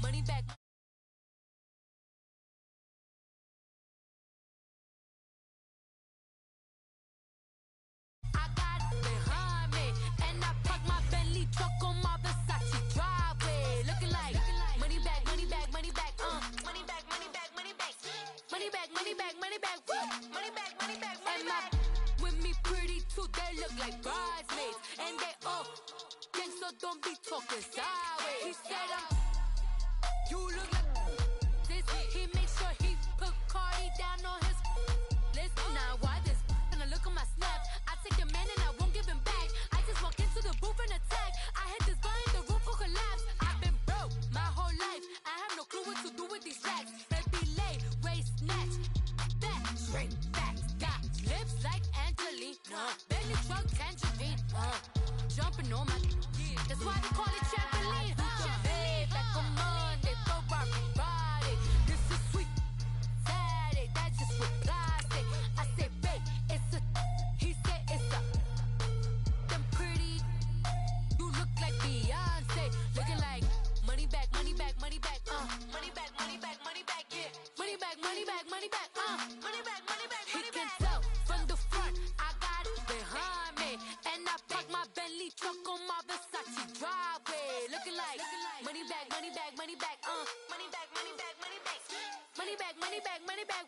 money back. I got behind me, and I parked my Bentley truck on my Versace driveway, looking like money back, money back, money back, money back, money back, money back, money back, money back, money back, money back, money back, money back. With me pretty too, they look like bridesmaids, and they all gang, so don't be talking sideways. He said you look like this. He makes sure he put Cardi down on his list. Now why this? When I look at my snaps, I take your man and I won't give him back. I just walk into the booth and attack. I hit this guy in the roof will collapse. I've been broke my whole life. I have no clue what to do with these racks. Baby lay, waist snatch, back, straight back. Got lips like Angelina, belly truck tangerine, jumping on my. That's why they call it trampoline. Hey, back on Monday, throw rock Friday. This is sweet Saturday, that's just what plastic. I say, babe, it's a. He said it's a. Them pretty. You look like Beyonce, looking like money back, money back, money back, money back, money back, money back, yeah, money back, money back, money back, money back, money back. He can tell from the front, I got it behind me, and I parked my Bentley truck on my Versace driveway, looking like money back, money back, money back, money back, money back, money back, money back, money back, money back,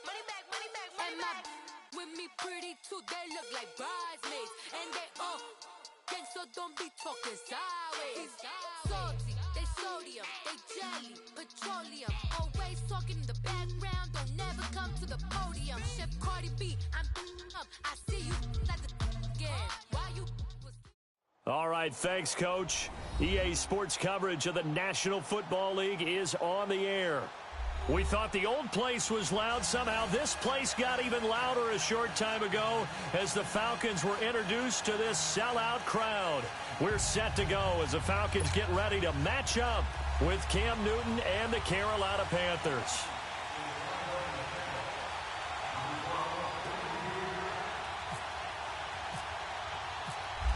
money back, money back, money back. With me pretty too, they look like bridesmaids, and they all gang, so don't be talking sideways. Salty, they sodium, they jelly, petroleum, always talking in the background, don't never come to the podium. Chef Cardi B, I'm up, I see you like the again. Why you was. All right, thanks, Coach. EA Sports coverage of the National Football League is on the air. We thought the old place was loud. Somehow this place got even louder a short time ago as the Falcons were introduced to this sellout crowd. We're set to go as the Falcons get ready to match up with Cam Newton and the Carolina Panthers.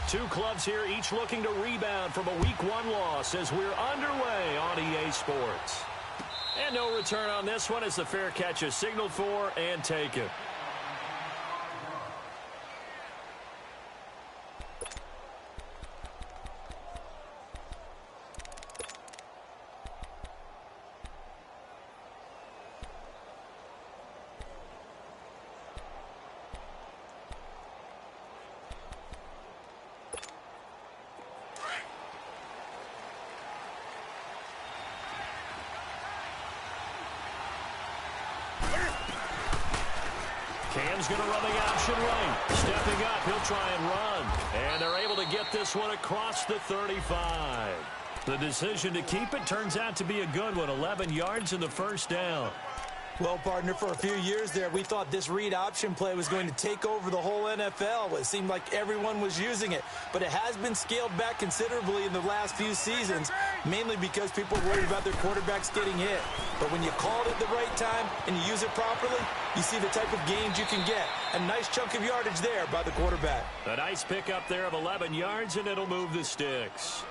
Two clubs here, each looking to rebound from a Week 1 loss as we're underway on EA Sports. And no return on this one as the fair catch is signaled for and taken. Cam's going to run the option right. Stepping up, he'll try and run. And they're able to get this one across the 35. The decision to keep it turns out to be a good one. 11 yards in the first down. Well, partner, for a few years there, we thought this read option play was going to take over the whole NFL. It seemed like everyone was using it. But it has been scaled back considerably in the last few seasons, mainly because people are worried about their quarterbacks getting hit. But when you call it at the right time and you use it properly, you see the type of gains you can get. A nice chunk of yardage there by the quarterback. A nice pickup there of 11 yards, and it'll move the sticks.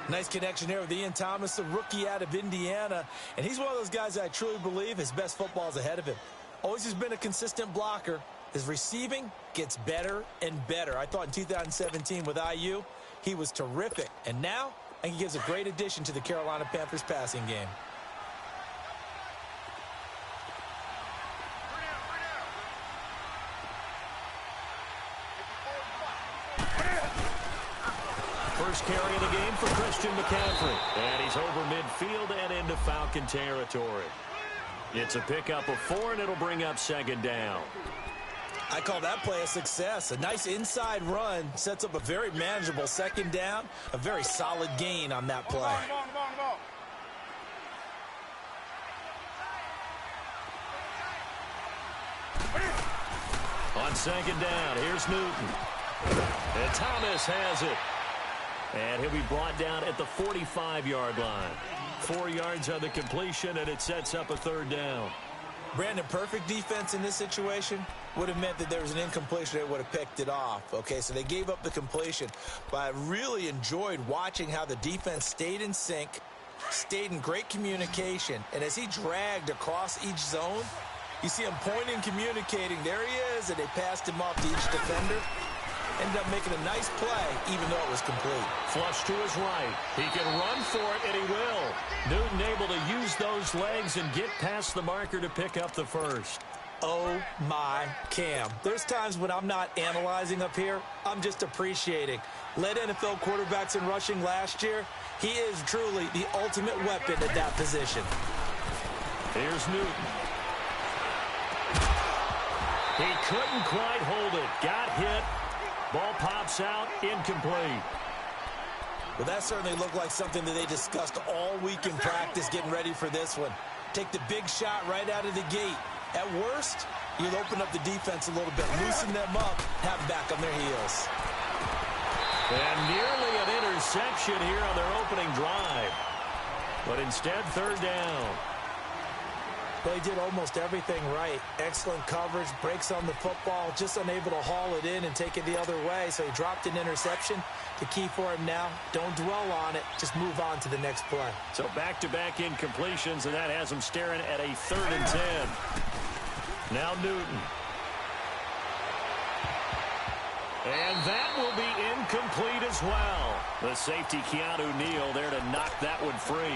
Nice connection there with Ian Thomas, a rookie out of Indiana. And he's one of those guys that I truly believe his best football is ahead of him. Always has been a consistent blocker. His receiving gets better and better. I thought in 2017 with IU, he was terrific. And now, I think he gives a great addition to the Carolina Panthers passing game. First carry of the game for Christian McCaffrey. And he's over midfield and into Falcon territory. It's a pickup of 4, and it'll bring up second down. I call that play a success. A nice inside run sets up a very manageable second down. A very solid gain on that play. On second down, here's Newton. And Thomas has it. And he'll be brought down at the 45-yard line. 4 yards on the completion, and it sets up a third down. Brandon, perfect defense in this situation would have meant that there was an incompletion. They would have picked it off. Okay, so they gave up the completion. But I really enjoyed watching how the defense stayed in sync, stayed in great communication, and as he dragged across each zone, you see him pointing, communicating. There he is, and they passed him off to each defender. Ended up making a nice play, even though it was complete. Flush to his right. He can run for it, and he will. Newton able to use those legs and get past the marker to pick up the first. Oh, my Cam. There's times when I'm not analyzing up here. I'm just appreciating. Led NFL quarterbacks in rushing last year. He is truly the ultimate weapon at that position. Here's Newton. He couldn't quite hold it. Got hit. Ball pops out. Incomplete. Well, that certainly looked like something that they discussed all week in practice getting ready for this one. Take the big shot right out of the gate. At worst, you'll open up the defense a little bit, loosen them up, have them back on their heels. And nearly an interception here on their opening drive. But instead, third down. Well, he did almost everything right. Excellent coverage, breaks on the football, just unable to haul it in and take it the other way. So he dropped an interception. The key for him now, don't dwell on it. Just move on to the next play. So back-to-back incompletions, and that has him staring at a 3rd and 10. Now Newton. And that will be incomplete as well. The safety, Keanu Neal, there to knock that one free.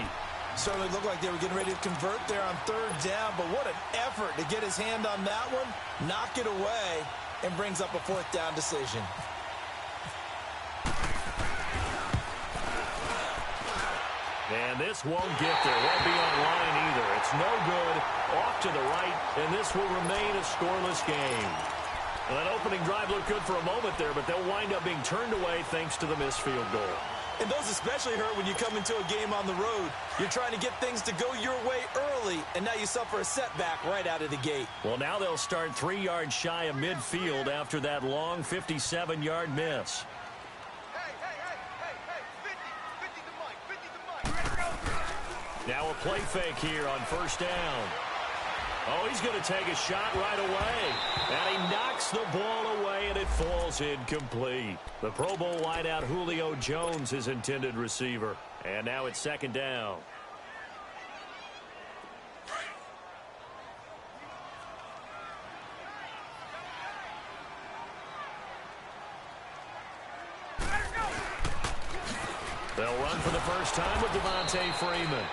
Certainly looked like they were getting ready to convert there on 3rd down, but what an effort to get his hand on that one, knock it away, and brings up a 4th down decision. And this won't get there. Won't be on line either. It's no good. Off to the right, and this will remain a scoreless game. Well, that opening drive looked good for a moment there, but they'll wind up being turned away thanks to the missed field goal. And those especially hurt when you come into a game on the road. You're trying to get things to go your way early, and now you suffer a setback right out of the gate. Well, now they'll start 3 yards shy of midfield after that long 57-yard miss. Now a play fake here on 1st down. Oh, he's going to take a shot right away. And he knocks the ball away, and it falls incomplete. The Pro Bowl wideout Julio Jones, his intended receiver. And now it's 2nd down. They'll run for the first time with Devontae Freeman.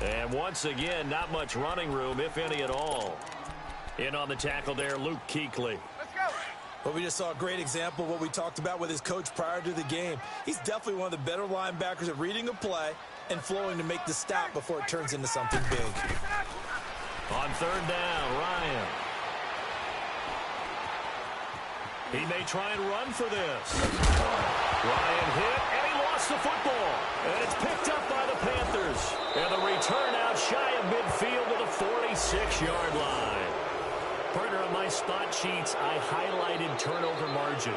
And once again, not much running room, if any at all. In on the tackle there, Luke Kuechly. Let's go. Well, we just saw a great example of what we talked about with his coach prior to the game. He's definitely one of the better linebackers at reading a play and flowing to make the stop before it turns into something big. On 3rd down, Ryan. He may try and run for this. Ryan hit, and he lost the football. And it's picked up by the Panthers. And the return out shy of midfield to the 46-yard line. Partner, on my spot sheets, I highlighted turnover margin.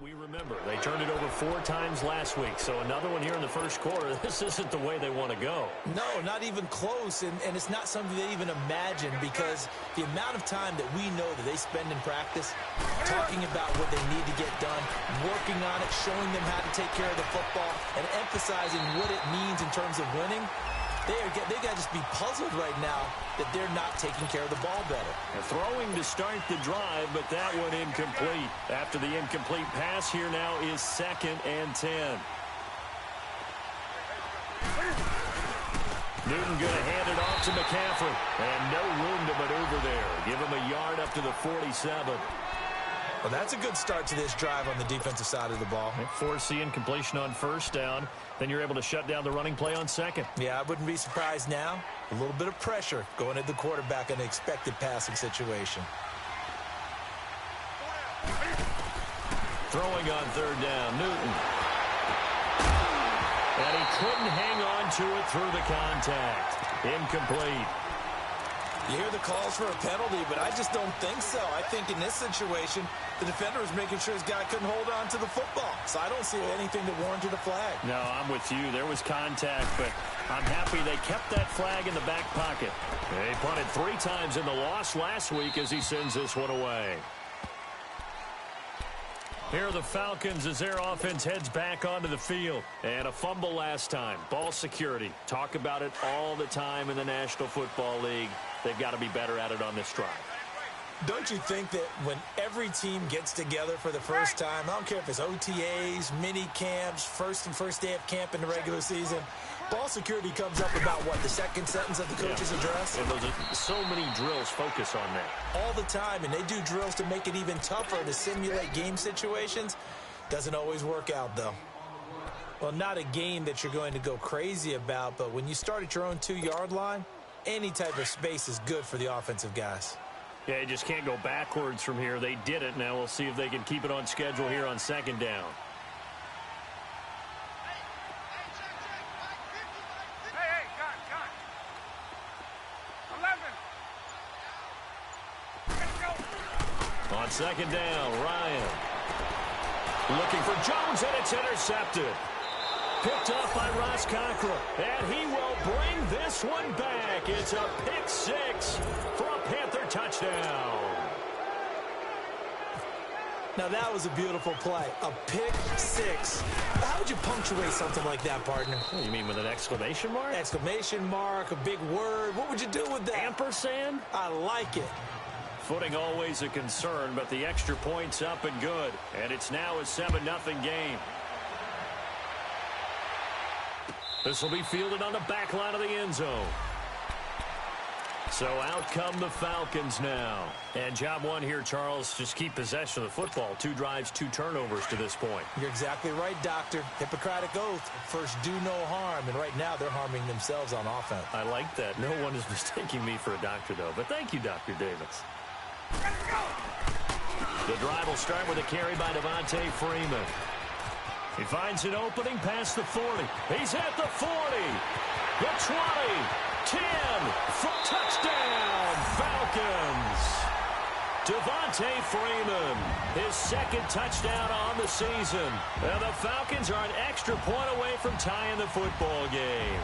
We remember they turned it over 4 times last week, so another one here in the first quarter. This isn't the way they want to go. No, not even close, and it's not something they even imagine, because the amount of time that we know that they spend in practice talking about what they need to get done, working on it, showing them how to take care of the football, and emphasizing what it means in terms of winning. They got to just be puzzled right now that they're not taking care of the ball better. They're throwing to start the drive, but that one incomplete. After the incomplete pass, here now is 2nd and 10. Newton going to hand it off to McCaffrey. And no room to maneuver there. Give him a yard up to the 47. Well, that's a good start to this drive on the defensive side of the ball. Force the incompletion on 1st down. Then you're able to shut down the running play on 2nd. Yeah, I wouldn't be surprised now. A little bit of pressure going at the quarterback in an expected passing situation. Throwing on 3rd down, Newton. And he couldn't hang on to it through the contact. Incomplete. You hear the calls for a penalty, but I just don't think so. I think in this situation, the defender was making sure his guy couldn't hold on to the football. So I don't see anything that warranted a flag. No, I'm with you. There was contact, but I'm happy they kept that flag in the back pocket. They punted 3 times in the loss last week as he sends this one away. Here are the Falcons as their offense heads back onto the field. And a fumble last time. Ball security. Talk about it all the time in the National Football League. They've got to be better at it on this drive. Don't you think that when every team gets together for the first time, I don't care if it's OTAs, mini camps, first day of camp in the regular season, ball security comes up about, what, the second sentence of the coach's address? And so many drills focus on that. All the time, and they do drills to make it even tougher to simulate game situations. Doesn't always work out, though. Well, not a game that you're going to go crazy about, but when you start at your own 2-yard line, any type of space is good for the offensive guys. Yeah, you just can't go backwards from here. They did it. Now we'll see if they can keep it on schedule here on 2nd down. On 2nd down, Ryan. Looking for Jones, and it's intercepted. Picked up by Ross Cockrell, and he will bring this one back. It's a pick 6 for a Panther touchdown. Now, that was a beautiful play. A pick 6. How would you punctuate something like that, partner? What do you mean, with an exclamation mark? Exclamation mark, a big word. What would you do with that? Ampersand? I like it. Footing always a concern, but the extra point's up and good. And it's now a 7-0 game. This will be fielded on the back line of the end zone. So out come the Falcons now. And job one here, Charles, just keep possession of the football. 2 drives, 2 turnovers to this point. You're exactly right, Doctor. Hippocratic oath. First, do no harm. And right now, they're harming themselves on offense. I like that. No one is mistaking me for a doctor, though. But thank you, Dr. Davis. The drive will start with a carry by Devontae Freeman. He finds an opening past the 40. He's at the 40. The 20. 10. For touchdown, Falcons. Devontae Freeman, his 2nd touchdown on the season. And the Falcons are an extra point away from tying the football game.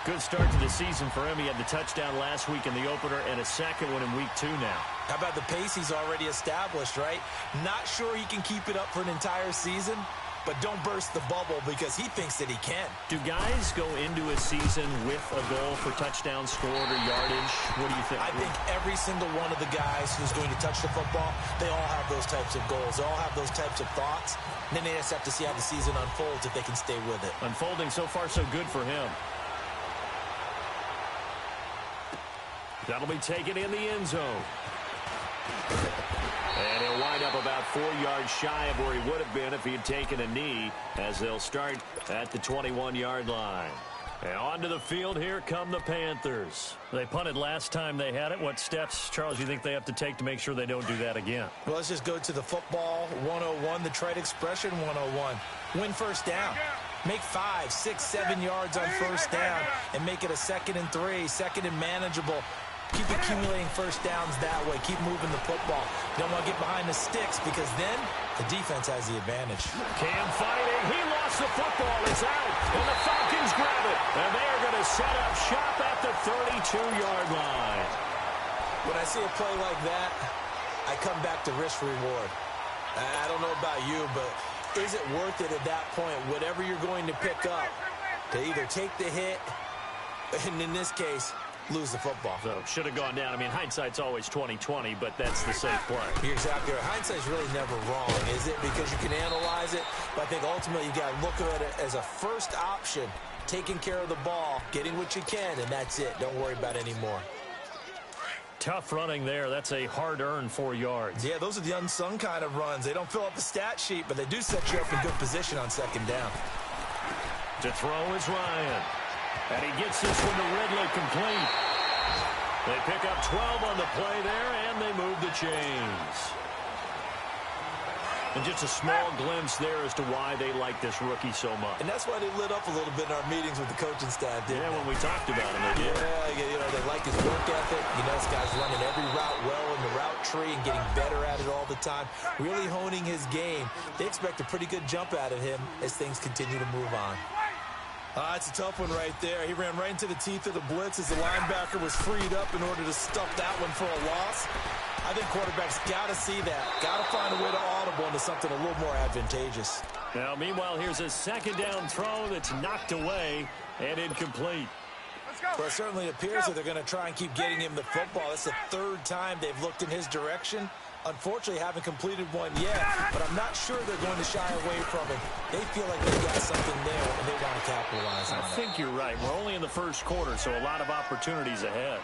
Good start to the season for him. He had the touchdown last week in the opener and a 2nd one in week 2 now. How about the pace he's already established, right? Not sure he can keep it up for an entire season, but don't burst the bubble because he thinks that he can. Do guys go into a season with a goal for touchdown scored or yardage? What do you think? I think every single one of the guys who's going to touch the football, they all have those types of goals. They all have those types of thoughts. And then they just have to see how the season unfolds if they can stay with it. Unfolding so far so good for him. That'll be taken in the end zone. And he'll wind up about 4 yards shy of where he would have been if he had taken a knee, as they'll start at the 21-yard line. And onto the field, here come the Panthers. They punted last time they had it. What steps, Charles, you think they have to take to make sure they don't do that again? Well, let's just go to the football 101, the trite expression 101. Win first down. Make 5, 6, 7 yards on first down and make it a 2nd and 3, 2nd and manageable. Keep accumulating first downs that way. Keep moving the football. You don't want to get behind the sticks because then the defense has the advantage. Cam fighting. He lost the football. It's out. And the Falcons grab it. And they are going to set up shop at the 32-yard line. When I see a play like that, I come back to risk reward. I don't know about you, but is it worth it at that point, whatever you're going to pick up, to either take the hit, and in this case, lose the football? So should have gone down. I mean, hindsight's always 20/20, but that's the safe play. You're exactly right. Hindsight's really never wrong, is it? Because you can analyze it, but I think ultimately you got to look at it as a first option, taking care of the ball, getting what you can, and that's it. Don't worry about any more. Tough running there. That's a hard-earned 4 yards. Yeah, those are the unsung kind of runs. They don't fill up the stat sheet, but they do set you up in good position on 2nd down. To throw is Ryan. And he gets this one to Ridley complete. They pick up 12 on the play there, and they move the chains. And just a small glimpse there as to why they like this rookie so much. And that's why they lit up a little bit in our meetings with the coaching staff, didn't they? When we talked about him, they did. Yeah, they like his work ethic. This guy's running every route well in the route tree and getting better at it all the time, really honing his game. They expect a pretty good jump out of him as things continue to move on. It's a tough one right there. He ran right into the teeth of the blitz as the linebacker was freed up in order to stuff that one for a loss. I think quarterbacks got to see that. Got to find a way to audible into something a little more advantageous. Now, meanwhile, here's a second down throw that's knocked away and incomplete. Well, it certainly appears that they're going to try and keep getting him the football. That's the third time they've looked in his direction. Unfortunately, haven't completed one yet, but I'm not sure they're going to shy away from it. They feel like they've got something there, and they want to capitalize on it. I think you're right. We're only in the first quarter, so a lot of opportunities ahead.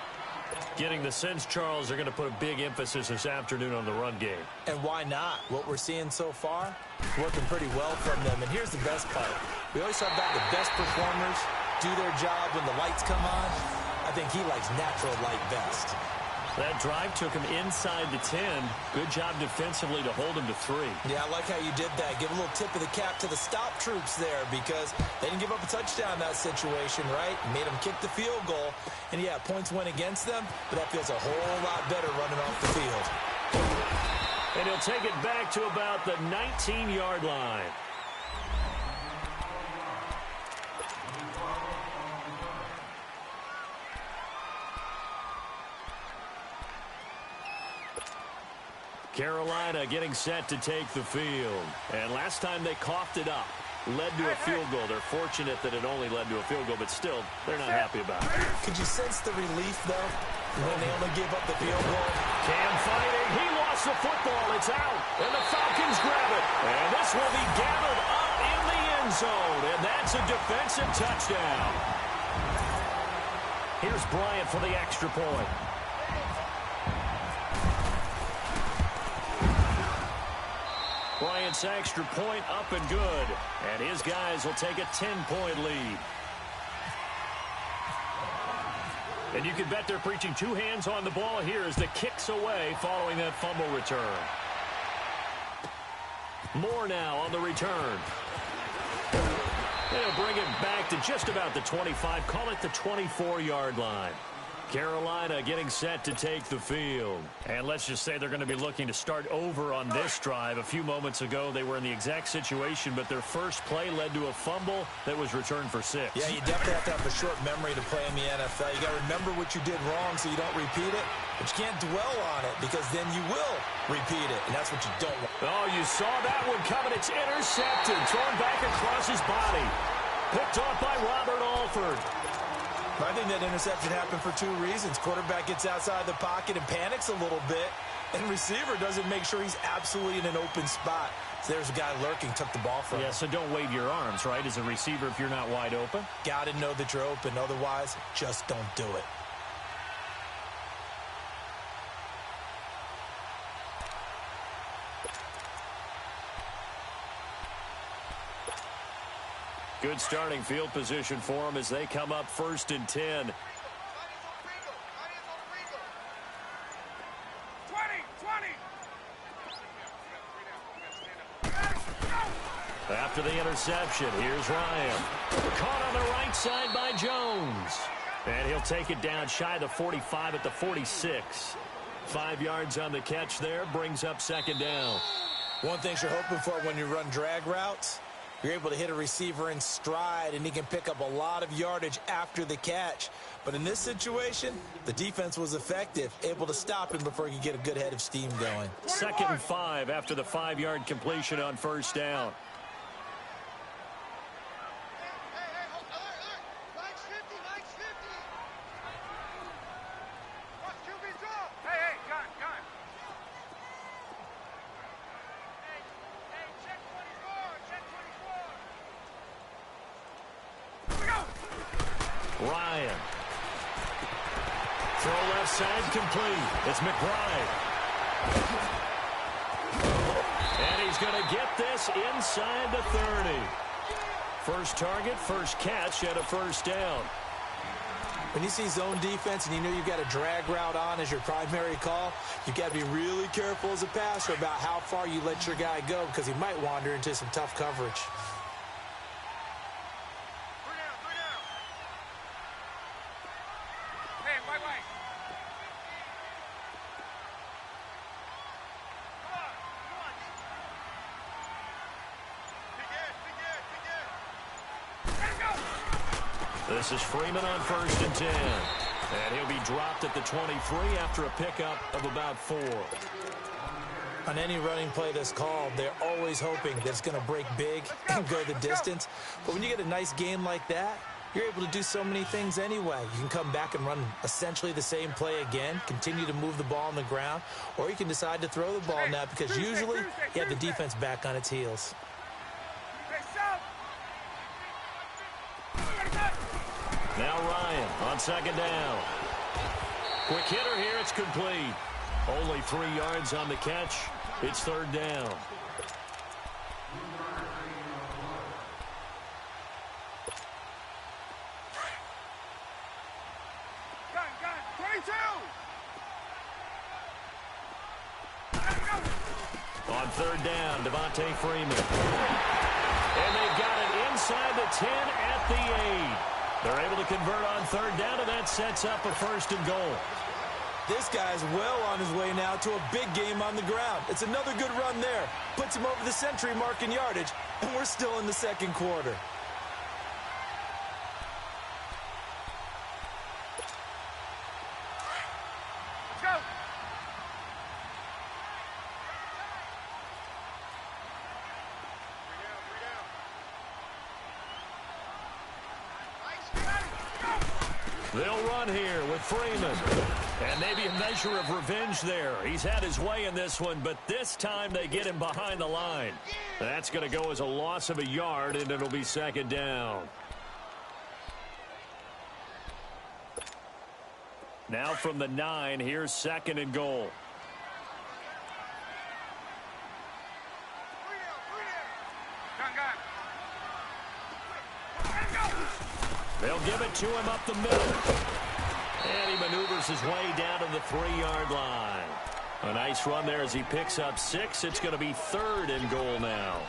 Getting the sense, Charles, they're going to put a big emphasis this afternoon on the run game. And why not? What we're seeing so far, working pretty well from them. And here's the best part. We always talk about the best performers do their job when the lights come on. I think he likes natural light best. That drive took him inside the 10. Good job defensively to hold him to 3. Yeah, I like how you did that. Give a little tip of the cap to the stop troops there because they didn't give up a touchdown in that situation, right? Made them kick the field goal. And, yeah, points went against them, but that feels a whole lot better running off the field. And he'll take it back to about the 19-yard line. Carolina getting set to take the field. And last time they coughed it up, led to a field goal. They're fortunate that it only led to a field goal, but still, they're not happy about it. Could you sense the relief, though, when they only gave up the field goal? Cam fighting. He lost the football. It's out. And the Falcons grab it. And this will be gathered up in the end zone. And that's a defensive touchdown. Here's Bryant for the extra point. Bryant's extra point up and good. And his guys will take a 10-point lead. And you can bet they're preaching two hands on the ball here as the kick's away following that fumble return. Moore now on the return. They'll bring it back to just about the 25. Call it the 24-yard line. Carolina getting set to take the field. And let's just say they're going to be looking to start over on this drive. A few moments ago, they were in the exact situation, but their first play led to a fumble that was returned for 6. Yeah, you definitely have to have a short memory to play in the NFL. You got to remember what you did wrong so you don't repeat it, but you can't dwell on it because then you will repeat it, and that's what you don't want. Oh, you saw that one coming. It's intercepted, thrown back across his body. Picked off by Robert Alford. I think that interception happened for two reasons. Quarterback gets outside the pocket and panics a little bit, and receiver doesn't make sure he's absolutely in an open spot. So there's a guy lurking, took the ball from him. Yeah, so don't wave your arms, right, as a receiver if you're not wide open. Got to know that you're open. Otherwise, just don't do it. Good starting field position for them as they come up 1st and 10. After the interception, here's Ryan. Caught on the right side by Jones. And he'll take it down shy of the 45 at the 46. 5 yards on the catch there, brings up 2nd down. One thing you're hoping for when you run drag routes, you're able to hit a receiver in stride, and he can pick up a lot of yardage after the catch. But in this situation, the defense was effective, able to stop him before he could get a good head of steam going. 2nd and 5 after the 5-yard completion on 1st down. Ryan. Throw left side complete. It's McBride. And he's going to get this inside the 30. First target, first catch, and a 1st down. When you see zone defense and you know you've got a drag route on as your primary call, you've got to be really careful as a passer about how far you let your guy go because he might wander into some tough coverage. This is Freeman on 1st and 10. And he'll be dropped at the 23 after a pickup of about 4. On any running play that's called, they're always hoping that it's going to break big and go the distance. But when you get a nice game like that, you're able to do so many things anyway. You can come back and run essentially the same play again, continue to move the ball on the ground, or you can decide to throw the ball now because usually you have the defense back on its heels. Now Ryan on 2nd down. Quick hitter here, it's complete. Only 3 yards on the catch. It's 3rd down. On 3rd down, Devontae Freeman. And they've got it inside the 10 at the 8. They're able to convert on 3rd down, and that sets up a 1st and goal. This guy's well on his way now to a big game on the ground. It's another good run there. Puts him over the century mark in yardage, and we're still in the 2nd quarter. Let's go. They'll run here with Freeman. And maybe a measure of revenge there. He's had his way in this one, but this time they get him behind the line. That's going to go as a loss of a yard, and it'll be 2nd down. Now from the 9, here's 2nd and goal. They'll give it to him up the middle. And he maneuvers his way down to the 3-yard line. A nice run there as he picks up 6. It's going to be 3rd and goal now.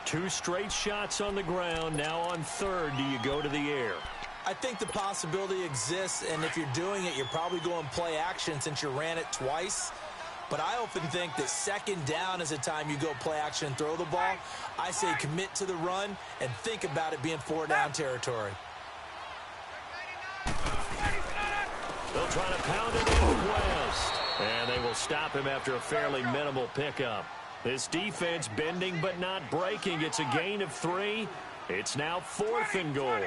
2 straight shots on the ground. Now on 3rd, do you go to the air? I think the possibility exists, and if you're doing it, you're probably going play action since you ran it twice. But I often think that 2nd down is the time you go play action and throw the ball. I say commit to the run and think about it being 4-down territory. They'll try to pound it in West. And they will stop him after a fairly minimal pickup. This defense bending but not breaking. It's a gain of 3. It's now 4th and goal.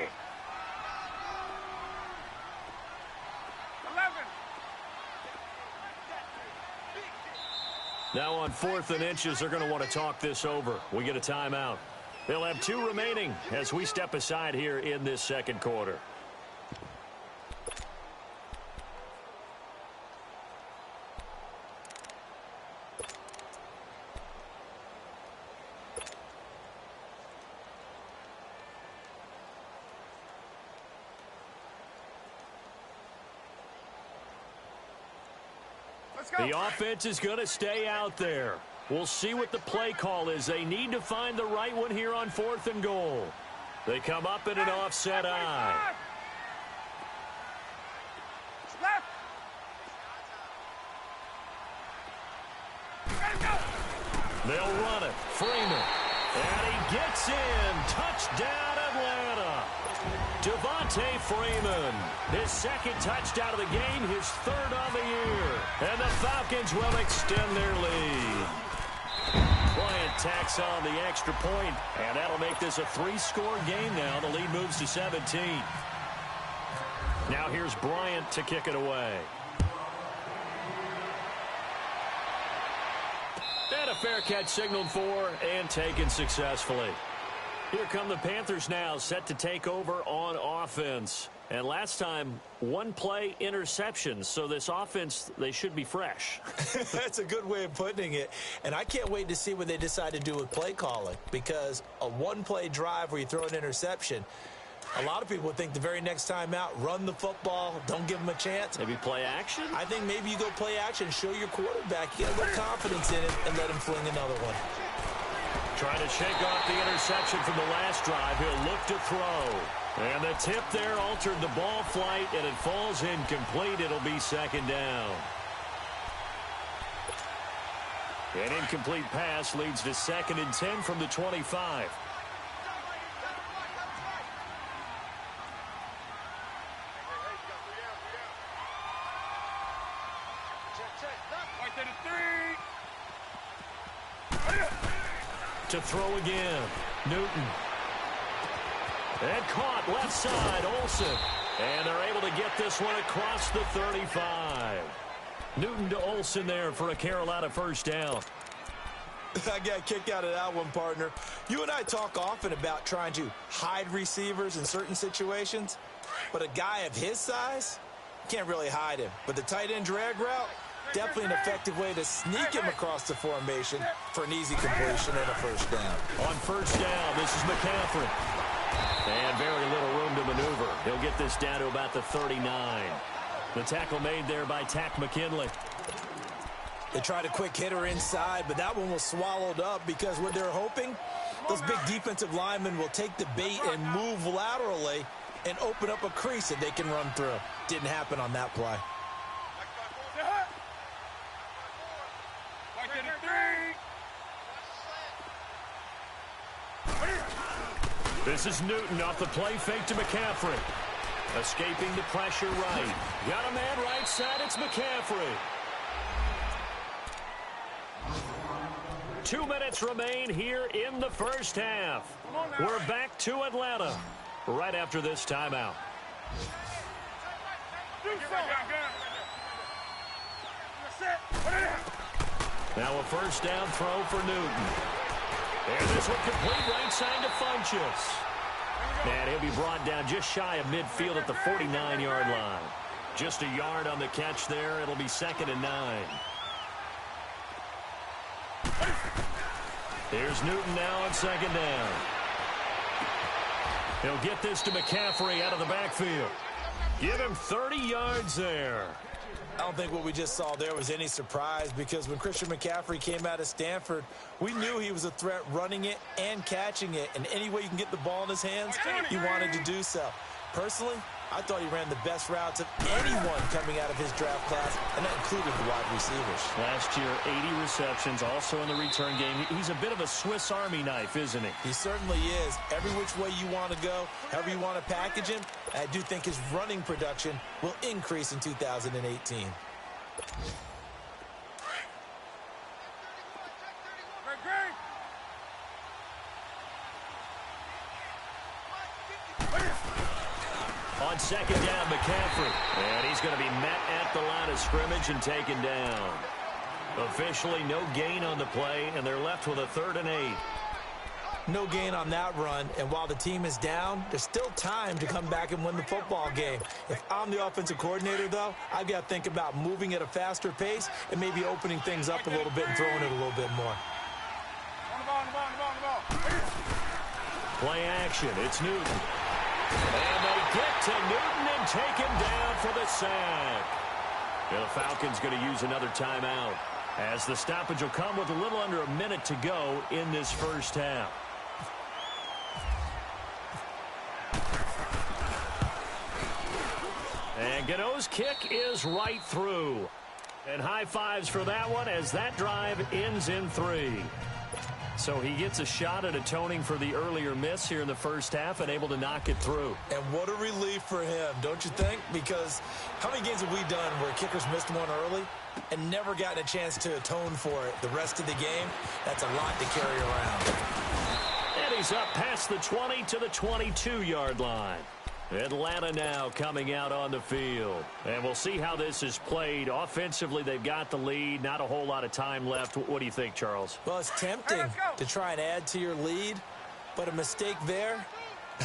Now on 4th and inches, they're going to want to talk this over. We get a timeout. They'll have 2 remaining as we step aside here in this 2nd quarter. The offense is going to stay out there. We'll see what the play call is. They need to find the right one here on 4th and goal. They come up in an offset eye. They'll run it. Freeman. And he gets in. Touchdown, Atlanta. Devontae Freeman, his 2nd touchdown of the game, his 3rd on the year. And the Falcons will extend their lead. Bryant tacks on the extra point, and that'll make this a 3-score game now. The lead moves to 17. Now here's Bryant to kick it away. And a fair catch signaled for and taken successfully. Here come the Panthers now, set to take over on offense. And last time, 1 play interception. So this offense, they should be fresh. That's a good way of putting it. And I can't wait to see what they decide to do with play calling. Because a 1-play drive where you throw an interception, A lot of people would think the very next time out, run the football, don't give them a chance. Maybe play action? I think maybe you go play action, show your quarterback, you get a little confidence in it, and let him fling another one. Trying to shake off the interception from the last drive. He'll look to throw. And the tip there altered the ball flight, and it falls incomplete. It'll be second down. An incomplete pass leads to 2nd and 10 from the 25. To throw again. Newton. And caught left side. Olsen. And they're able to get this one across the 35. Newton to Olsen there for a Carolina first down. I got a kick out of that one, partner. You and I talk often about trying to hide receivers in certain situations, but a guy of his size can't really hide him. But the tight end drag route, definitely an effective way to sneak him across the formation for an easy completion and a first down. On first down, this is McCaffrey. And very little room to maneuver. He'll get this down to about the 39. The tackle made there by Tack McKinley. They tried a quick hitter inside, but that one was swallowed up because what they're hoping, those big defensive linemen will take the bait and move laterally and open up a crease that they can run through. Didn't happen on that play. This is Newton off the play fake to McCaffrey. Escaping the pressure right. Got a man right side. It's McCaffrey. 2 minutes remain here in the first half. We're back to Atlanta right after this timeout. Now a first down throw for Newton. And this one complete right side to Funchess. And he'll be brought down just shy of midfield at the 49-yard line. Just a yard on the catch there. It'll be 2nd and 9. Here's Newton now on 2nd down. He'll get this to McCaffrey out of the backfield. Give him 30 yards there. I don't think what we just saw there was any surprise because when Christian McCaffrey came out of Stanford, we knew he was a threat running it and catching it. And any way you can get the ball in his hands, he wanted to do so. Personally, I thought he ran the best routes of anyone coming out of his draft class, and that included the wide receivers. Last year, 80 receptions, also in the return game. He's a bit of a Swiss Army knife, isn't he? He certainly is. Every which way you want to go, however you want to package him, I do think his running production will increase in 2018. On 2nd down, McCaffrey. And he's going to be met at the line of scrimmage and taken down. Officially no gain on the play, and they're left with a 3rd and 8. No gain on that run, and while the team is down, there's still time to come back and win the football game. If I'm the offensive coordinator, though, I've got to think about moving at a faster pace and maybe opening things up a little bit and throwing it a little bit more. Play action. It's Newton. And they get to Newton and take him down for the sack. The Falcons going to use another timeout as the stoppage will come with a little under a minute to go in this first half. And Gano's kick is right through. And high fives for that one as that drive ends in 3. So he gets a shot at atoning for the earlier miss here in the first half and able to knock it through. And what a relief for him, don't you think? Because how many games have we done where kickers missed one early and never gotten a chance to atone for it the rest of the game? That's a lot to carry around. And he's up past the 20 to the 22-yard line. Atlanta now coming out on the field. And we'll see how this is played. Offensively, they've got the lead. Not a whole lot of time left. What do you think, Charles? Well, it's tempting to try and add to your lead, but a mistake there,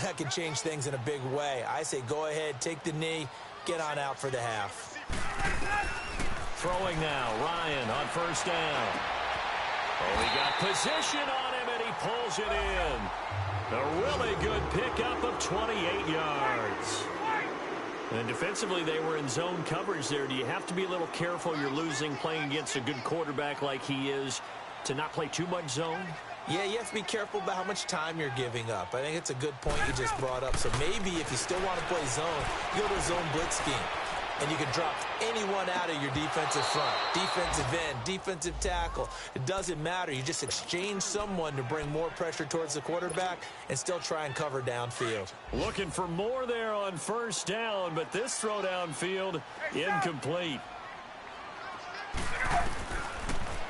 that can change things in a big way. I say go ahead, take the knee, get on out for the half. Throwing now, Ryan on first down. Oh, he got position on him, and he pulls it in. A really good pickup of 28 yards. And defensively, they were in zone coverage there. Do you have to be a little careful you're losing playing against a good quarterback like he is to not play too much zone? Yeah, you have to be careful about how much time you're giving up. I think it's a good point you just brought up. So maybe if you still want to play zone, you go to a zone blitz scheme. And you can drop anyone out of your defensive front, defensive end, defensive tackle. It doesn't matter. You just exchange someone to bring more pressure towards the quarterback and still try and cover downfield. Looking for more there on first down, but this throw downfield incomplete.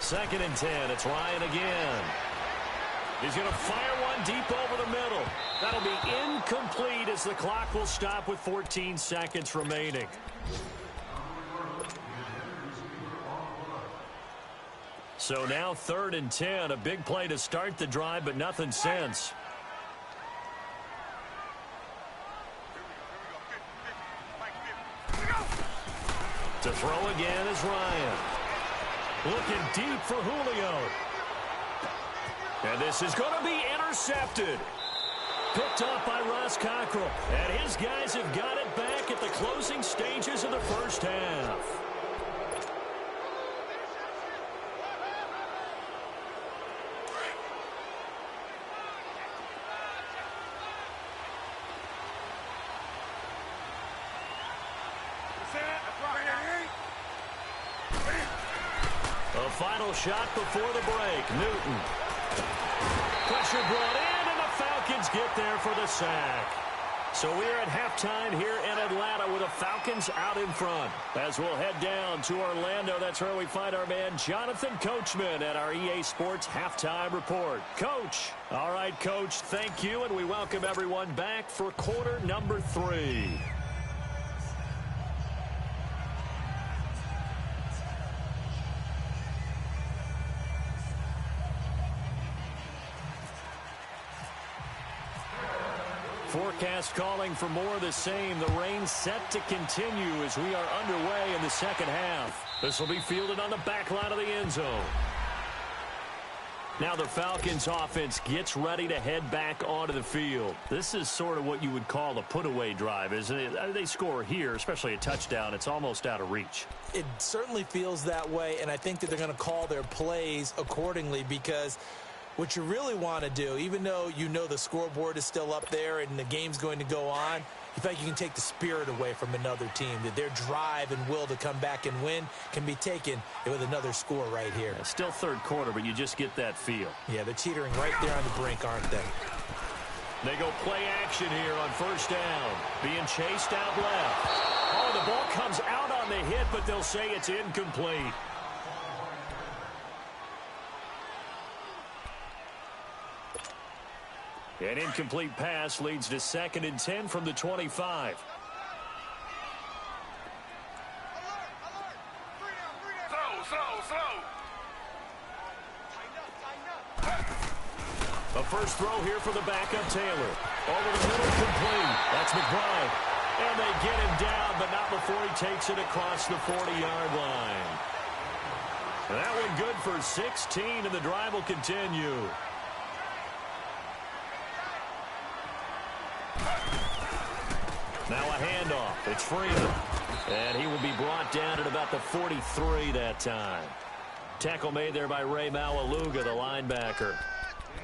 2nd and 10. It's Ryan again. He's going to fire one deep over the middle. That'll be incomplete as the clock will stop with 14 seconds remaining. So now 3rd and 10. A big play to start the drive, but nothing since. To throw again is Ryan. Looking deep for Julio. And this is going to be intercepted. Picked off by Ross Cockrell. And his guys have got it back at the closing stages of the first half. A final shot before the break. Newton. Pressure brought in, and the Falcons get there for the sack. So we're at halftime here in Atlanta with the Falcons out in front. As we'll head down to Orlando, that's where we find our man Jonathan Coachman at our EA Sports Halftime Report. Coach. All right, Coach, thank you, and we welcome everyone back for quarter number 3. Forecast calling for more of the same. The rain set to continue as we are underway in the second half. This will be fielded on the back line of the end zone. Now the Falcons offense gets ready to head back onto the field. This is sort of what you would call a put-away drive, isn't it? They score here, especially a touchdown. It's almost out of reach. It certainly feels that way, and I think that they're going to call their plays accordingly because what you really want to do, even though you know the scoreboard is still up there and the game's going to go on, you feel like you can take the spirit away from another team, that their drive and will to come back and win can be taken with another score right here. It's still third quarter, but you just get that feel. Yeah, they're teetering right there on the brink, aren't they? They go play action here on first down. Being chased out left. Oh, the ball comes out on the hit, but they'll say it's incomplete. An incomplete pass leads to 2nd and 10 from the 25. A first throw here for the backup Taylor. Over the middle, complete. That's McBride. And they get him down, but not before he takes it across the 40-yard line. And that one good for 16, and the drive will continue. Now a handoff. It's Freeman. And he will be brought down at about the 43 that time. Tackle made there by Ray Maualuga, the linebacker.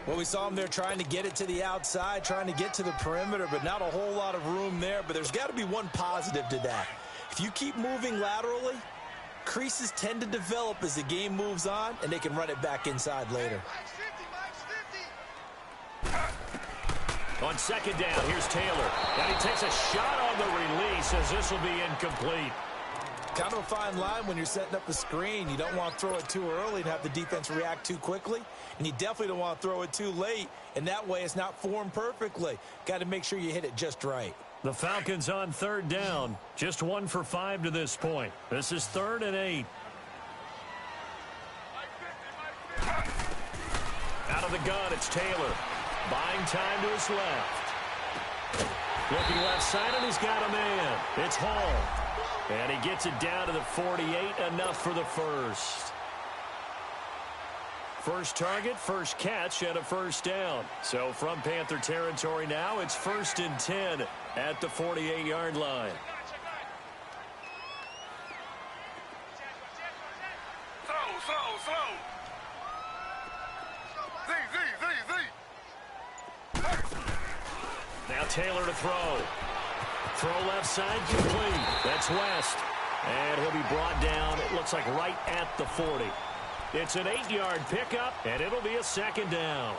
Well, we saw him there trying to get it to the outside, trying to get to the perimeter, but not a whole lot of room there. But there's got to be one positive to that. If you keep moving laterally, creases tend to develop as the game moves on, and they can run it back inside later. On second down, here's Taylor. And he takes a shot on the release as this will be incomplete. Kind of a fine line when you're setting up the screen. You don't want to throw it too early and have the defense react too quickly. And you definitely don't want to throw it too late. And that way it's not formed perfectly. Got to make sure you hit it just right. The Falcons on third down. Just 1 for 5 to this point. This is 3rd and 8. Out of the gun, it's Taylor. Buying time to his left. Looking left side, and he's got a man. It's Hall. And he gets it down to the 48, enough for the first. First target, first catch, and a first down. So from Panther territory now, it's 1st and 10 at the 48-yard line. Now Taylor to throw. Throw left side, complete. That's West. And he'll be brought down, it looks like right at the 40. It's an 8-yard pickup, and it'll be a second down.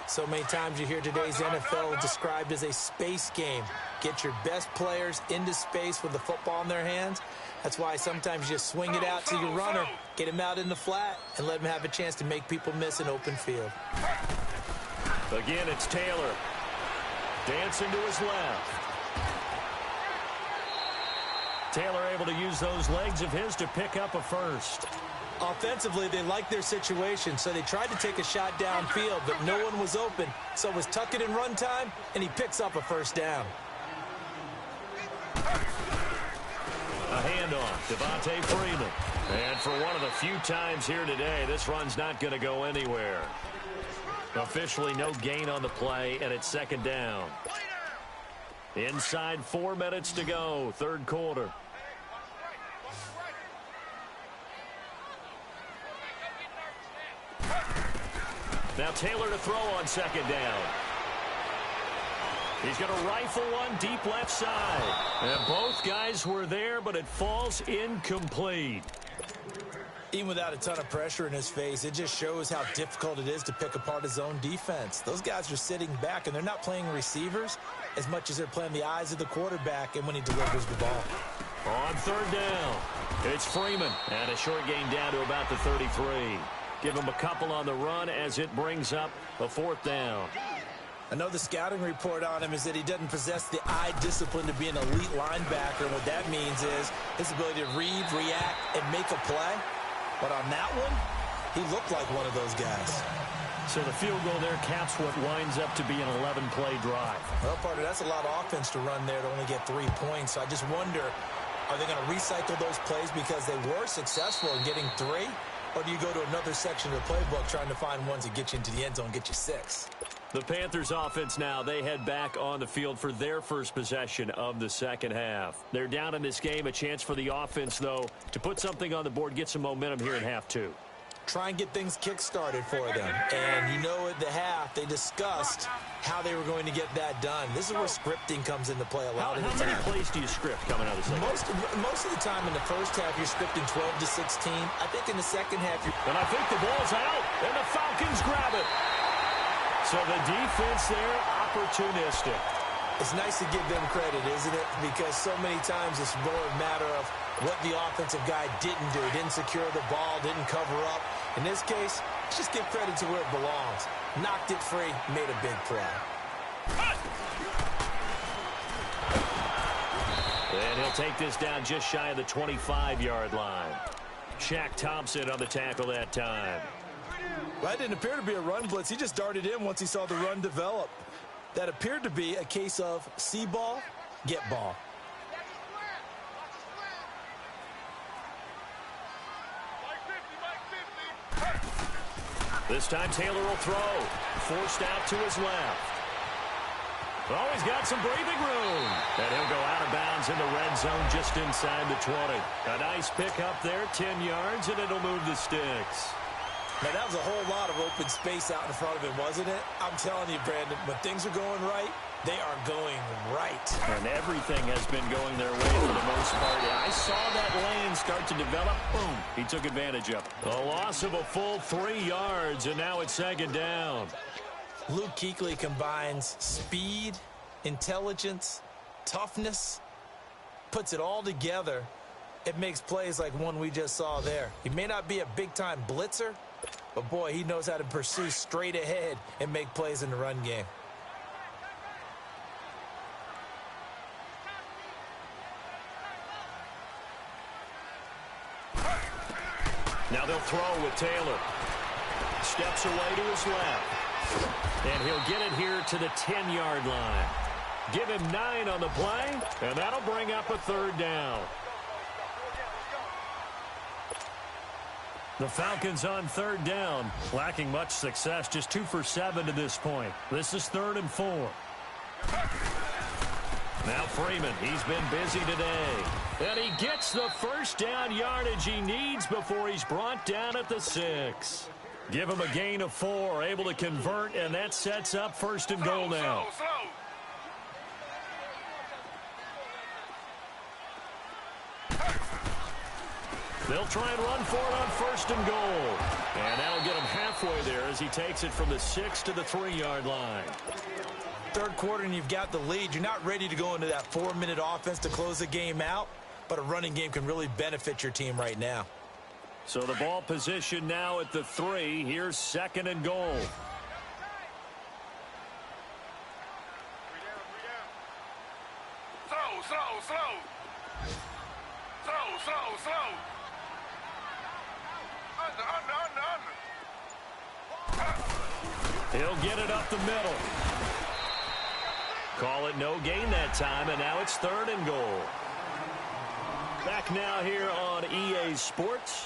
So many times you hear today's NFL described as a space game. Get your best players into space with the football in their hands. That's why sometimes you swing it out to your runner, get him out in the flat, and let him have a chance to make people miss an open field. Again, it's Taylor. Dancing to his left. Taylor able to use those legs of his to pick up a first. Offensively, they liked their situation, so they tried to take a shot downfield, but no one was open. So it was tuck it in run time, and he picks up a first down. A handoff, Devontae Freeman. And for one of the few times here today, this run's not going to go anywhere. Officially no gain on the play, and it's second down. Inside 4 minutes to go, third quarter. Now Taylor to throw on second down. He's going to rifle one deep left side. And both guys were there, but it falls incomplete. Even without a ton of pressure in his face, it just shows how difficult it is to pick apart his own defense. Those guys are sitting back, and they're not playing receivers as much as they're playing the eyes of the quarterback and when he delivers the ball. On third down, it's Freeman. And a short gain down to about the 33. Give him a couple on the run as it brings up a fourth down. I know the scouting report on him is that he doesn't possess the eye discipline to be an elite linebacker. And what that means is his ability to read, react, and make a play. But on that one, he looked like one of those guys. So the field goal there caps what winds up to be an 11-play drive. Well, partner, that's a lot of offense to run there to only get 3 points. So I just wonder, are they going to recycle those plays because they were successful in getting 3? Or do you go to another section of the playbook trying to find ones that get you into the end zone and get you 6? The Panthers offense now, they head back on the field for their first possession of the second half. They're down in this game. A chance for the offense, though, to put something on the board, get some momentum here in half 2. Try and get things kick-started for them. And you know at the half, they discussed how they were going to get that done. This is where scripting comes into play a lot of the time. How many plays do you script coming out of the second half? Most of the time in the first half, you're scripting 12 to 16. I think in the second half, you're... And I think the ball's out, and the Falcons grab it. So the defense there, opportunistic. It's nice to give them credit, isn't it? Because so many times it's more a matter of what the offensive guy didn't do. Didn't secure the ball, didn't cover up. In this case, let's just give credit to where it belongs. Knocked it free, made a big play. And he'll take this down just shy of the 25-yard line. Shaq Thompson on the tackle that time. Well, that didn't appear to be a run blitz. He just darted in once he saw the run develop. That appeared to be a case of see ball, get ball. This time Taylor will throw. Forced out to his left. Oh, he's got some breathing room. And he'll go out of bounds in the red zone just inside the 20. A nice pickup there, 10 yards, and it'll move the sticks. Now, that was a whole lot of open space out in front of him, wasn't it? I'm telling you, Brandon, when things are going right, they are going right. And everything has been going their way for the most part. I saw that lane start to develop. Boom. He took advantage of it. A loss of a full 3 yards, and now it's second down. Luke Kuechly combines speed, intelligence, toughness, puts it all together. It makes plays like one we just saw there. He may not be a big-time blitzer, but, boy, he knows how to pursue straight ahead and make plays in the run game. Now they'll throw with Taylor. Steps away to his left. And he'll get it here to the 10-yard line. Give him 9 on the play, and that'll bring up a third down. The Falcons on third down, lacking much success, just 2 for 7 to this point. This is 3rd and 4. Now Freeman, he's been busy today. And he gets the first down yardage he needs before he's brought down at the 6. Give him a gain of 4, able to convert, and that sets up 1st and goal now. They'll try and run for it on 1st and goal. And that'll get him halfway there as he takes it from the 6 to the 3-yard line. Third quarter and you've got the lead. You're not ready to go into that 4-minute offense to close the game out, but a running game can really benefit your team right now. So the ball position now at the 3. Here's 2nd and goal. He'll get it up the middle. Call it no gain that time, and now it's 3rd and goal. Back now here on EA Sports.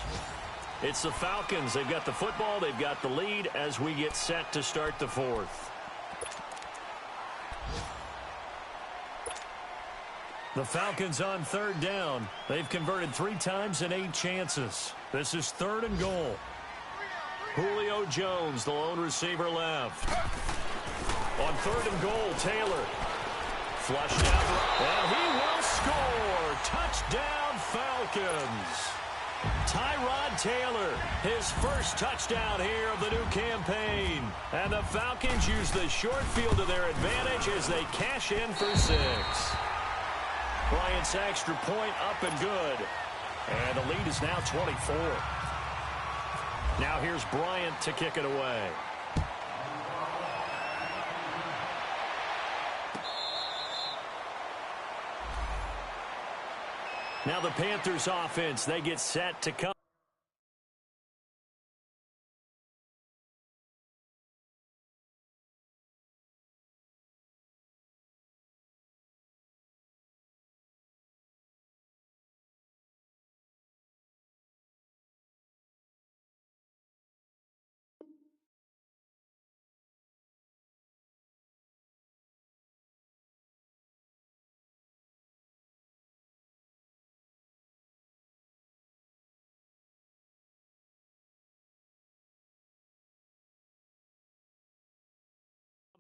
It's the Falcons. They've got the football. They've got the lead as we get set to start the 4th. The Falcons on 3rd down. They've converted 3 times and 8 chances. This is 3rd and goal. Julio Jones, the lone receiver left. On 3rd and goal, Taylor. Flushed out, and he will score. Touchdown, Falcons. Tyrod Taylor, his first touchdown here of the new campaign. And the Falcons use the short field to their advantage as they cash in for 6. Bryant's extra point up and good. And the lead is now 24. Now here's Bryant to kick it away. Now the Panthers offense, they get set to come.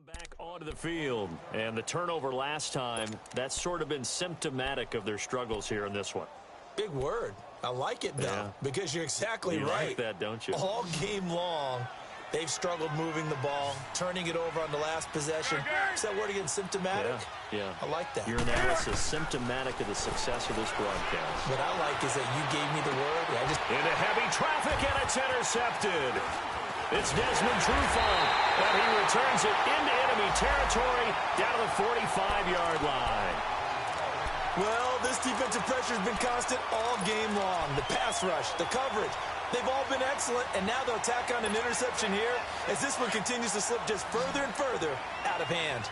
Back onto the field, and the turnover last time, that's sort of been symptomatic of their struggles here in this one. Big word. I like it, though, because you're exactly you right. Like that, don't you? All game long, they've struggled moving the ball, turning it over on the last possession. Is that word again, symptomatic? Yeah. I like that. Your analysis, symptomatic of the success of this broadcast. What I like is that you gave me the word. Into heavy traffic, and it's intercepted. It's Desmond Trufant, and he returns it into enemy territory down to the 45-yard line. Well, this defensive pressure has been constant all game long. The pass rush, the coverage, they've all been excellent, and now they'll tack on an interception here as this one continues to slip just further and further out of hand.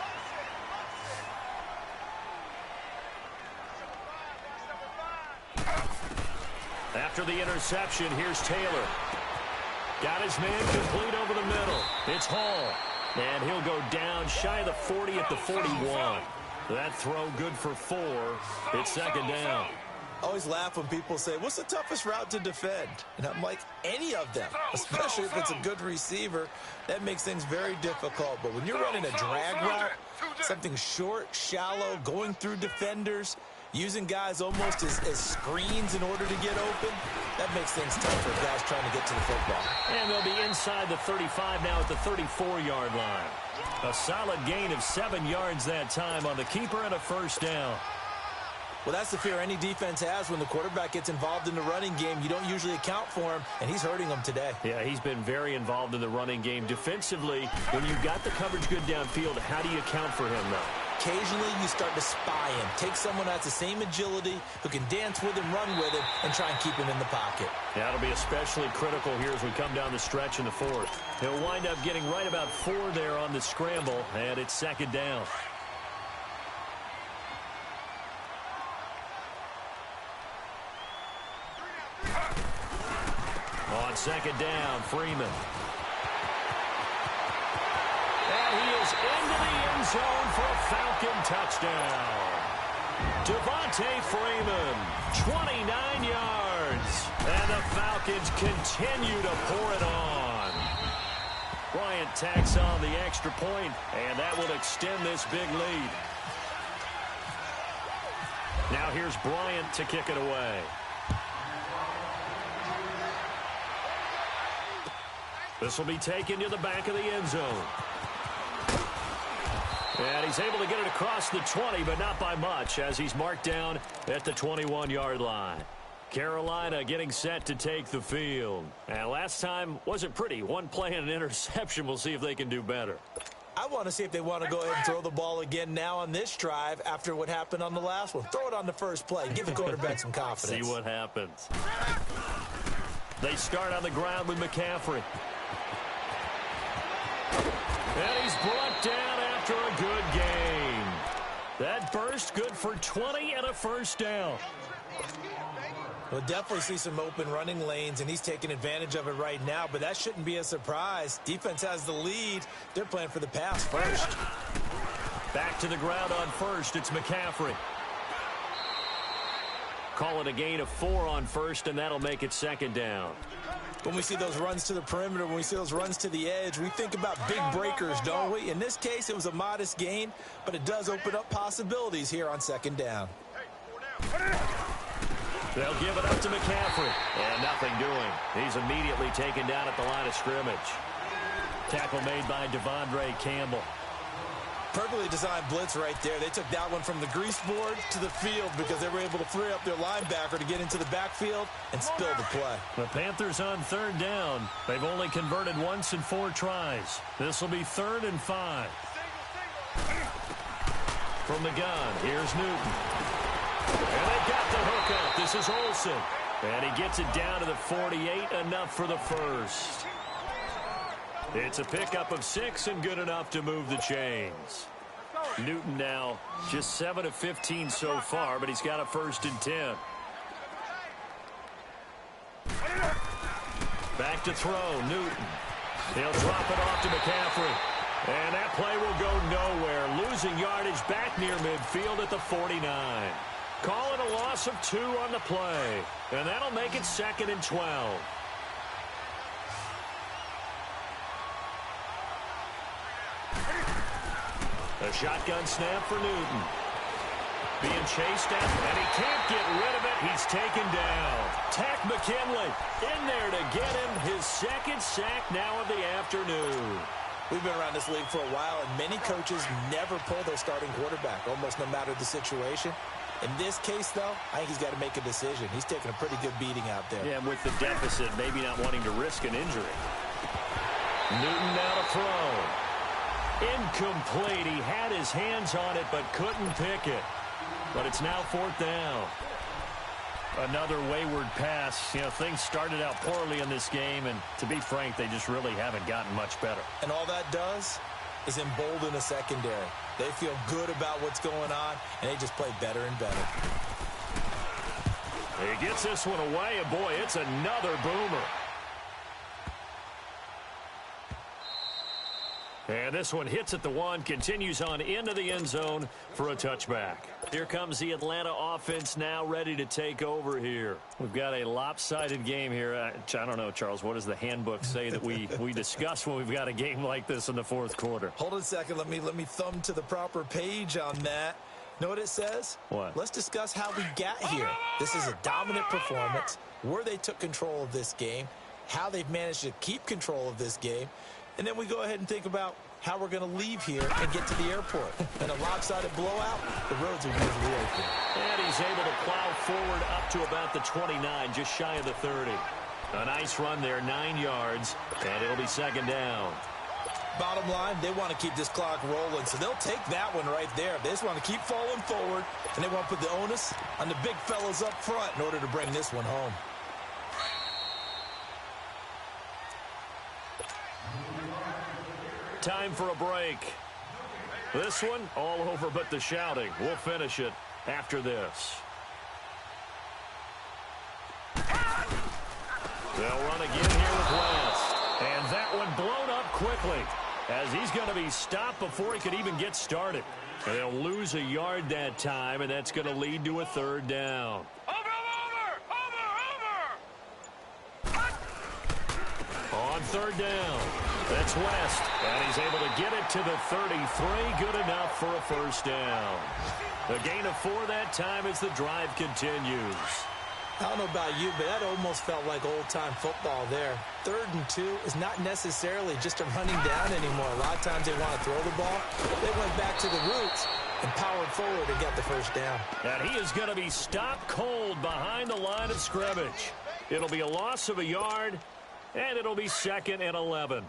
After the interception, here's Taylor. Got his man complete over the middle. It's Hall. And he'll go down shy of the 40 at the 41. That throw good for 4. It's 2nd down. I always laugh when people say, what's the toughest route to defend? And I'm like, any of them, especially if it's a good receiver. That makes things very difficult. But when you're running a drag route, something short, shallow, going through defenders, using guys almost as screens in order to get open, that makes things tough for guys trying to get to the football. And they'll be inside the 35 now at the 34-yard line. A solid gain of 7 yards that time on the keeper and a 1st down. Well, that's the fear any defense has when the quarterback gets involved in the running game. You don't usually account for him, and he's hurting them today. Yeah, he's been very involved in the running game. Defensively, when you got the coverage good downfield, how do you account for him, though? Occasionally, you start to spy him. Take someone who has the same agility, who can dance with him, run with him, and try and keep him in the pocket. That'll be especially critical here as we come down the stretch in the 4th. He'll wind up getting right about 4 there on the scramble, and it's 2nd down. On On second down, Freeman. And he is into the end zone for a Falcon touchdown. Devontae Freeman, 29 yards. And the Falcons continue to pour it on. Bryant tacks on the extra point, and that will extend this big lead. Now here's Bryant to kick it away. This will be taken to the back of the end zone. And he's able to get it across the 20, but not by much, as he's marked down at the 21-yard line. Carolina getting set to take the field. And last time wasn't pretty. One play and an interception. We'll see if they can do better. I want to see if they want to go ahead and throw the ball again now on this drive after what happened on the last one. Throw it on the first play. Give the quarterback some confidence. See what happens. They start on the ground with McCaffrey. And he's brought down after a good game. That burst good for 20 and a first down. We'll definitely see some open running lanes, and he's taking advantage of it right now, but that shouldn't be a surprise. Defense has the lead. They're playing for the pass first. Back to the ground on first. It's McCaffrey. Call it a gain of 4 on first, and that'll make it second down. When we see those runs to the perimeter, when we see those runs to the edge, we think about big breakers, don't we? In this case, it was a modest gain, but it does open up possibilities here on second down. They'll give it up to McCaffrey. And nothing doing. He's immediately taken down at the line of scrimmage. Tackle made by Devondre Campbell. Perfectly designed blitz right there. They took that one from the grease board to the field because they were able to free up their linebacker to get into the backfield and spill the play. The Panthers on third down. They've only converted once in 4 tries. This will be 3rd and 5. From the gun, here's Newton. And they've got the hook up. This is Olsen. And he gets it down to the 48, enough for the first. It's a pickup of 6 and good enough to move the chains. Newton now just 7 of 15 so far, but he's got a 1st and 10. Back to throw, Newton. He'll drop it off to McCaffrey. And that play will go nowhere. Losing yardage back near midfield at the 49. Call it a loss of 2 on the play. And that'll make it 2nd and 12. A shotgun snap for Newton. Being chased after, and he can't get rid of it. He's taken down. Tack McKinley in there to get him his 2nd sack now of the afternoon. We've been around this league for a while, and many coaches never pull their starting quarterback, almost no matter the situation. In this case, though, I think he's got to make a decision. He's taking a pretty good beating out there. Yeah, with the deficit, maybe not wanting to risk an injury. Newton now to throw. Incomplete. He had his hands on it, but couldn't pick it. But it's now 4th down. Another wayward pass. You know, things started out poorly in this game, and to be frank, they just really haven't gotten much better. And all that does is embolden a secondary. They feel good about what's going on, and they just play better and better. He gets this one away, and boy, it's another boomer. And this one hits at the 1, continues on into the end zone for a touchback. Here comes the Atlanta offense now ready to take over here. We've got a lopsided game here. I don't know, Charles, what does the handbook say that we discuss when we've got a game like this in the 4th quarter? Hold on a second. Let me thumb to the proper page on that. Know what it says? What? Let's discuss how we got here. This is a dominant performance, where they took control of this game, how they've managed to keep control of this game, and then we go ahead and think about how we're going to leave here and get to the airport. In a lopsided blowout, the roads are usually open. And he's able to plow forward up to about the 29, just shy of the 30. A nice run there, 9 yards, and it'll be 2nd down. Bottom line, they want to keep this clock rolling, so they'll take that one right there. They just want to keep falling forward, and they want to put the onus on the big fellas up front in order to bring this one home. Time for a break. This one all over but the shouting. We'll finish it after this. They'll run again here. quickly, as he's going to be stopped before he could even get started. And they'll lose a yard that time, and that's going to lead to a third down. On third down, that's West, and he's able to get it to the 33, good enough for a first down. The gain of 4 that time as the drive continues. I don't know about you, but that almost felt like old-time football there. 3rd and 2 is not necessarily just a running down anymore. A lot of times they want to throw the ball. They went back to the roots and powered forward and got the first down. And he is going to be stopped cold behind the line of scrimmage. It'll be a loss of a yard, and it'll be 2nd and 11.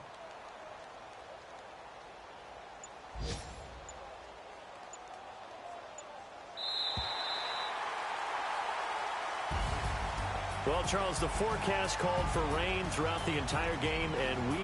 Well, Charles, the forecast called for rain throughout the entire game, and we